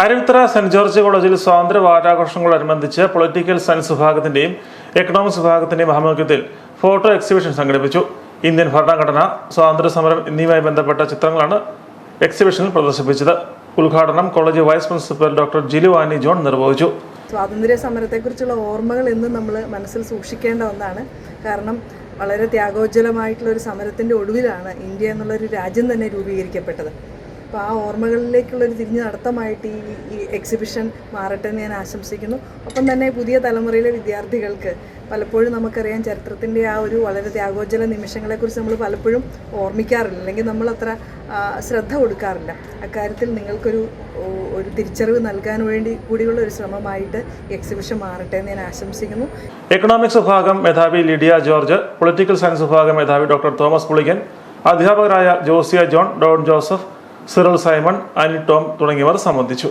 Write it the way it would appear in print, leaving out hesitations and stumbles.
Aruvithura saint George കോളേജിൽ സ്വാതന്ത്ര്യ വാരാഘോഷങ്ങളോടനുബന്ധിച്ച് political science വിഭാഗത്തിന്റെയും economics വിഭാഗത്തിന്റെയും ആഭിമുഖ്യത്തിൽ ഫോട്ടോ എക്സിബിഷൻ സംഘടിപ്പിച്ചു. ഇന്ത്യൻ ഭരണഘടന, സ്വാതന്ത്ര്യ സമരം എന്നിവയുമായി ബന്ധപ്പെട്ട ചിത്രങ്ങളാണ് എക്സിബിഷനിൽ പ്രദർശിപ്പിച്ചത്. ഉദ്ഘാടനം college vice principal doctor Jilu Annie John നിർവഹിച്ചു. സ്വാതന്ത്ര്യ സമരത്തെക്കുറിച്ചുള്ള ഓർമ്മകൾ എന്നും നമ്മൾ മനസ്സിൽ സൂക്ഷിക്കേണ്ട ഒന്നാണ്. കാരണം വളരെ ത്യാഗോജ്വലമായിട്ടുള്ളൊരു സമരത്തിൻ്റെ ഒടുവിലാണ് ഇന്ത്യ എന്നുള്ളൊരു രാജ്യം തന്നെ രൂപീകരിക്കപ്പെട്ടത്. അപ്പോൾ ആ ഓർമ്മകളിലേക്കുള്ളൊരു തിരിഞ്ഞു നടത്തമായിട്ട് ഈ എക്സിബിഷൻ മാറട്ടെ എന്ന് ഞാൻ ആശംസിക്കുന്നു. ഒപ്പം തന്നെ പുതിയ തലമുറയിലെ വിദ്യാർത്ഥികൾക്ക് പലപ്പോഴും നമുക്കറിയാം ചരിത്രത്തിൻ്റെ ആ ഒരു വളരെ ത്യാഗോജ്വല നിമിഷങ്ങളെക്കുറിച്ച് നമ്മൾ പലപ്പോഴും ഓർമ്മിക്കാറില്ല, അല്ലെങ്കിൽ നമ്മളത്ര ശ്രദ്ധ കൊടുക്കാറില്ല. അക്കാര്യത്തിൽ നിങ്ങൾക്കൊരു തിരിച്ചറിവ് നൽകാൻ വേണ്ടി കൂടിയുള്ള ഒരു ശ്രമമായിട്ട് എക്സിബിഷൻ മാറട്ടെ എന്ന് ഞാൻ ആശംസിക്കുന്നു. എക്കണോമിക്സ് വിഭാഗം മേധാവി ലിഡിയ ജോർജ്, പൊളിറ്റിക്കൽ സയൻസ് വിഭാഗം മേധാവി ഡോക്ടർ തോമസ് പുളിക്കൻ, അധ്യാപകരായ Josia John, Don Joseph, Cyril Simon, Ani Tom തുടങ്ങിയവർ സംബന്ധിച്ചു.